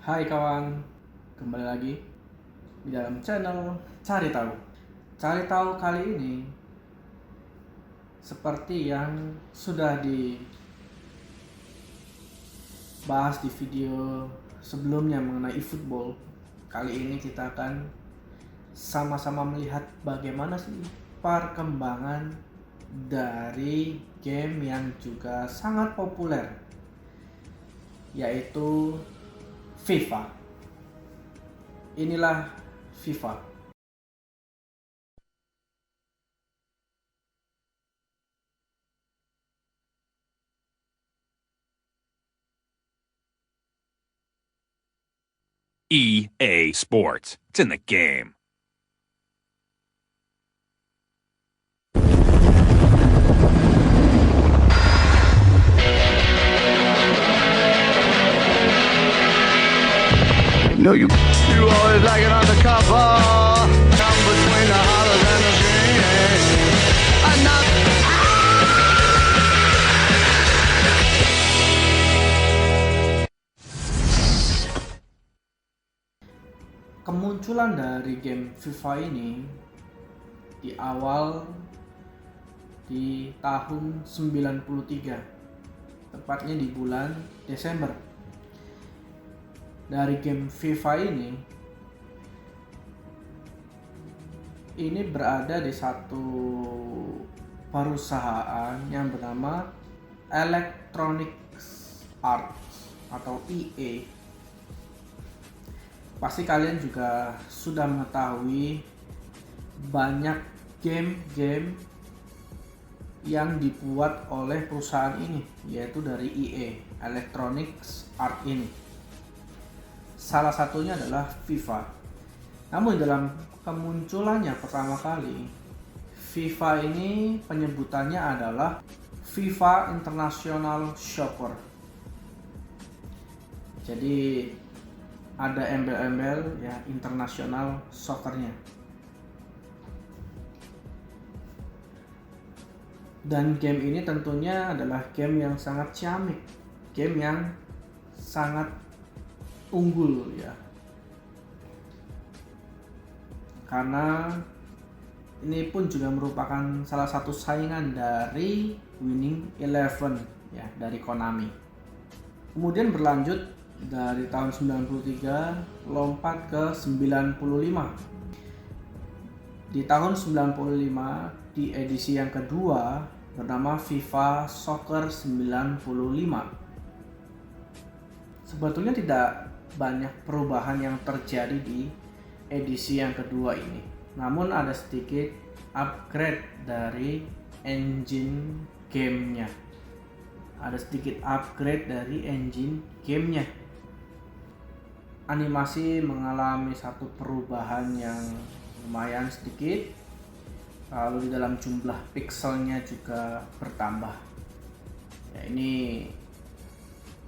Hai kawan, kembali lagi di dalam channel Cari Tahu. Cari Tahu kali ini seperti yang sudah dibahas di video sebelumnya mengenai eFootball. Kali ini kita akan sama-sama melihat bagaimana sih perkembangan dari game yang juga sangat populer, yaitu FIFA. Inilah FIFA. EA Sports. It's in the game. You always like it undercover. Come between the hollows and the screen. Kemunculan dari game FIFA ini di awal di tahun 93, tepatnya di bulan Desember. Dari game FIFA ini berada di satu perusahaan yang bernama Electronic Arts atau EA. Pasti kalian juga sudah mengetahui banyak game-game yang dibuat oleh perusahaan ini, yaitu dari EA, Electronic Arts ini. Salah satunya adalah FIFA. Namun dalam kemunculannya pertama kali, FIFA ini penyebutannya adalah FIFA International Soccer. Jadi ada embel-embel ya internasional soccernya. Dan game ini tentunya adalah game yang sangat ciamik, game yang sangat unggul ya. Karena ini pun juga merupakan salah satu saingan dari Winning Eleven ya, dari Konami. Kemudian berlanjut dari tahun 93 lompat ke 95. Di tahun 95 di edisi yang kedua bernama FIFA Soccer 95. Sebetulnya tidak banyak perubahan yang terjadi di edisi yang kedua ini. Namun ada sedikit upgrade dari engine gamenya. Ada sedikit upgrade dari engine gamenya. Animasi mengalami satu perubahan yang lumayan sedikit, lalu di dalam jumlah pixelnya juga bertambah ya. Ini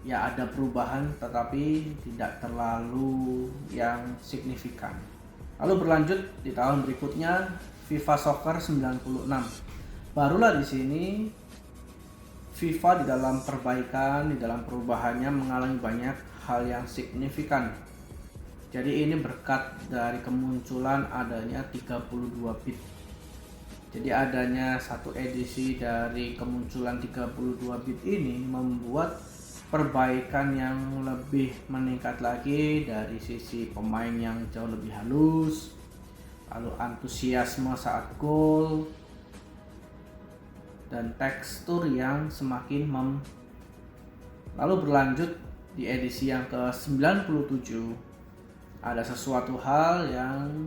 ya ada perubahan tetapi tidak terlalu yang signifikan. Lalu berlanjut di tahun berikutnya FIFA Soccer 96. Barulah di sini FIFA di dalam perbaikan, di dalam perubahannya mengalami banyak hal yang signifikan. Jadi ini berkat dari kemunculan adanya 32 bit. Jadi adanya satu edisi dari kemunculan 32 bit ini membuat perbaikan yang lebih meningkat lagi dari sisi pemain yang jauh lebih halus, lalu antusiasme saat gol, dan tekstur yang semakin Lalu berlanjut di edisi yang ke-97 ada sesuatu hal yang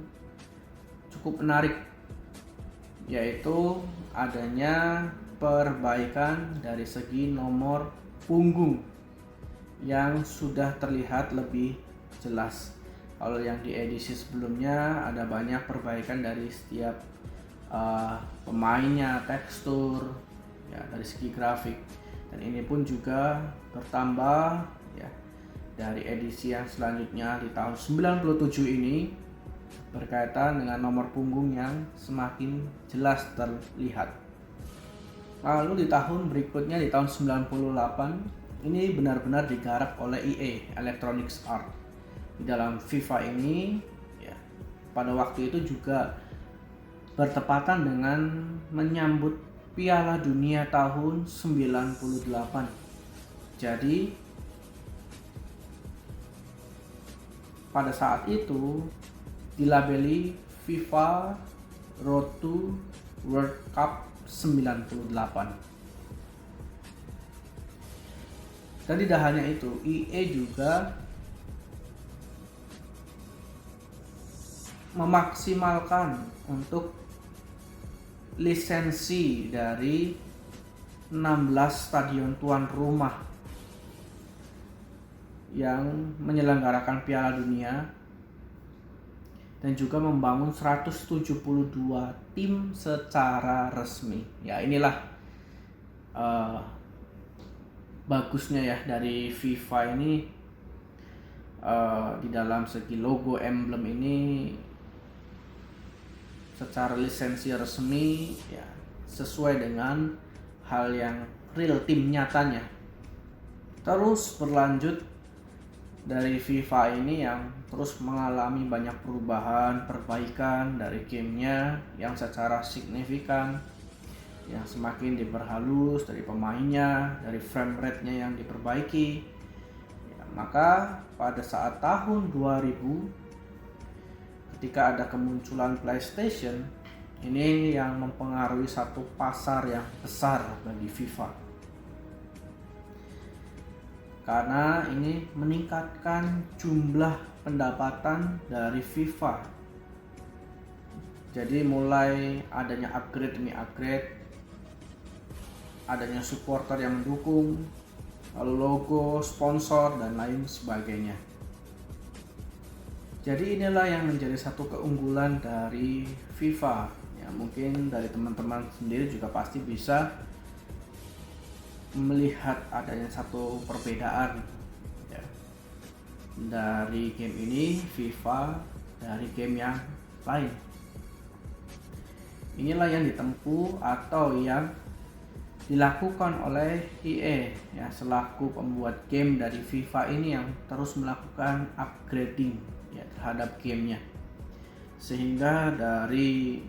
cukup menarik, yaitu adanya perbaikan dari segi nomor punggung yang sudah terlihat lebih jelas. Kalau yang di edisi sebelumnya ada banyak perbaikan dari setiap pemainnya, tekstur ya, dari segi grafik, dan ini pun juga bertambah ya dari edisi yang selanjutnya di tahun 97 ini berkaitan dengan nomor punggung yang semakin jelas terlihat. Lalu di tahun berikutnya di tahun 98 ini benar-benar digarap oleh EA, Electronic Arts. di dalam FIFA ini ya, pada waktu itu juga bertepatan dengan menyambut Piala Dunia tahun 98. Jadi pada saat itu dilabeli FIFA Road to World Cup 98. Dan tidak hanya itu, EA juga memaksimalkan untuk lisensi dari 16 stadion tuan rumah yang menyelenggarakan Piala Dunia dan juga membangun 172 tim secara resmi. Ya, inilah bagusnya ya dari FIFA ini, di dalam segi logo emblem ini secara lisensi resmi ya, sesuai dengan hal yang real, tim nyatanya. Terus berlanjut dari FIFA ini yang terus mengalami banyak perubahan, perbaikan dari gamenya yang secara signifikan, yang semakin diperhalus dari pemainnya, dari frame rate-nya yang diperbaiki ya, maka pada saat tahun 2000 ketika ada kemunculan PlayStation, ini yang mempengaruhi satu pasar yang besar bagi FIFA, karena ini meningkatkan jumlah pendapatan dari FIFA. Jadi mulai adanya upgrade demi upgrade, adanya supporter yang mendukung, lalu logo, sponsor, dan lain sebagainya. Jadi inilah yang menjadi satu keunggulan dari FIFA. Ya, mungkin dari teman-teman sendiri juga pasti bisa melihat adanya satu perbedaan ya, dari game ini FIFA dari game yang lain. Inilah yang ditempuh atau yang dilakukan oleh EA ya, selaku pembuat game dari FIFA ini, yang terus melakukan upgrading ya terhadap gamenya, sehingga dari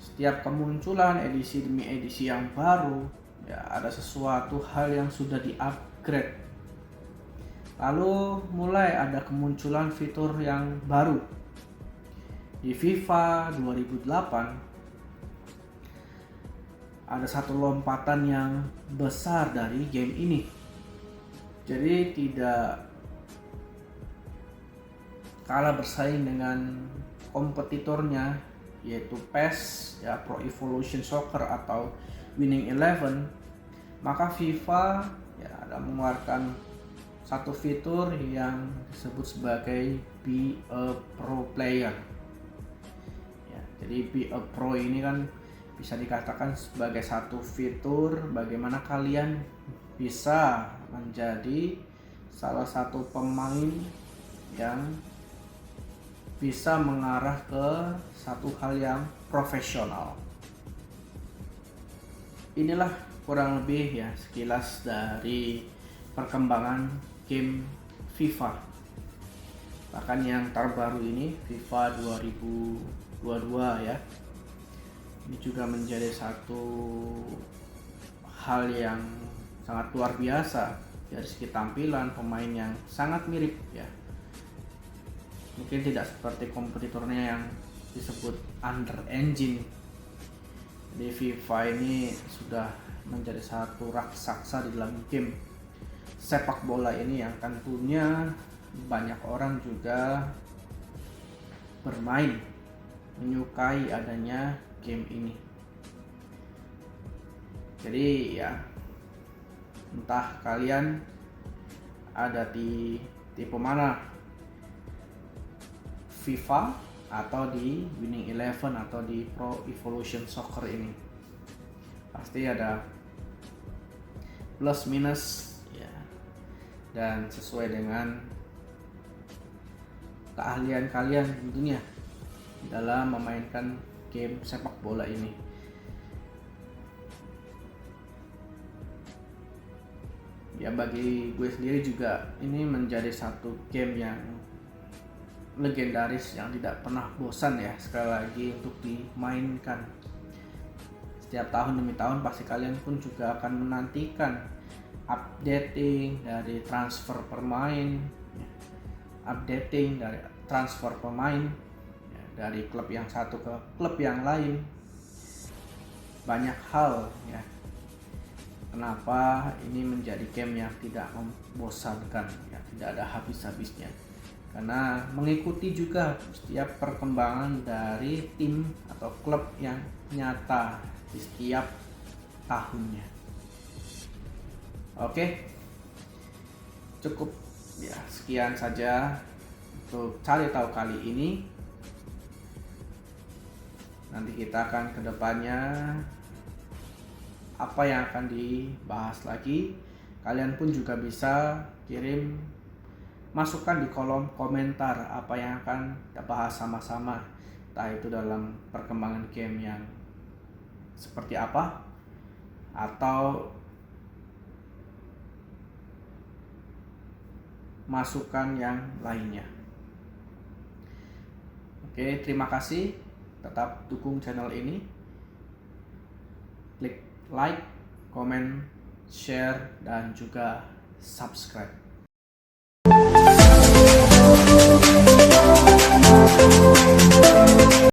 setiap kemunculan edisi demi edisi yang baru ya, ada sesuatu hal yang sudah di-upgrade. Lalu mulai ada kemunculan fitur yang baru. Di FIFA 2008 ada satu lompatan yang besar dari game ini. Jadi tidak kalah bersaing dengan kompetitornya, yaitu PES ya, Pro Evolution Soccer atau Winning Eleven, maka FIFA ya ada mengeluarkan satu fitur yang disebut sebagai Be a Pro Player ya. Jadi Be a Pro ini kan bisa dikatakan sebagai satu fitur bagaimana kalian bisa menjadi salah satu pemain yang bisa mengarah ke satu hal yang profesional. Inilah kurang lebih ya sekilas dari perkembangan game FIFA. Bahkan yang terbaru ini FIFA 2022 ya. Ini juga menjadi satu hal yang sangat luar biasa dari segi tampilan, pemain yang sangat mirip ya. Mungkin tidak seperti kompetitornya yang disebut Under Engine. Di FIFA ini sudah menjadi satu raksasa di dalam game sepak bola ini, yang tentunya banyak orang juga bermain, menyukai adanya game ini. Jadi ya, entah kalian ada di tipe mana, FIFA atau di Winning Eleven atau di Pro Evolution Soccer ini, pasti ada plus minus ya, dan sesuai dengan keahlian kalian tentunya dalam memainkan game sepak bola ini. Ya bagi gue sendiri juga ini menjadi satu game yang legendaris yang tidak pernah bosan ya sekali lagi untuk dimainkan. Setiap tahun demi tahun pasti kalian pun juga akan menantikan updating dari transfer pemain, updating dari transfer pemain dari klub yang satu ke klub yang lain. Banyak hal ya. Kenapa ini menjadi game yang tidak membosankan ya, tidak ada habis-habisnya. Karena mengikuti juga setiap perkembangan dari tim atau klub yang nyata di setiap tahunnya. Oke, cukup ya, sekian saja untuk cari tahu kali ini. Nanti kita akan ke depannya apa yang akan dibahas lagi. Kalian pun juga bisa kirim masukan di kolom komentar apa yang akan kita bahas sama-sama, entah itu dalam perkembangan game yang seperti apa atau masukan yang lainnya. Oke, terima kasih. Tetap dukung channel ini. Klik like, comment, share, dan juga subscribe.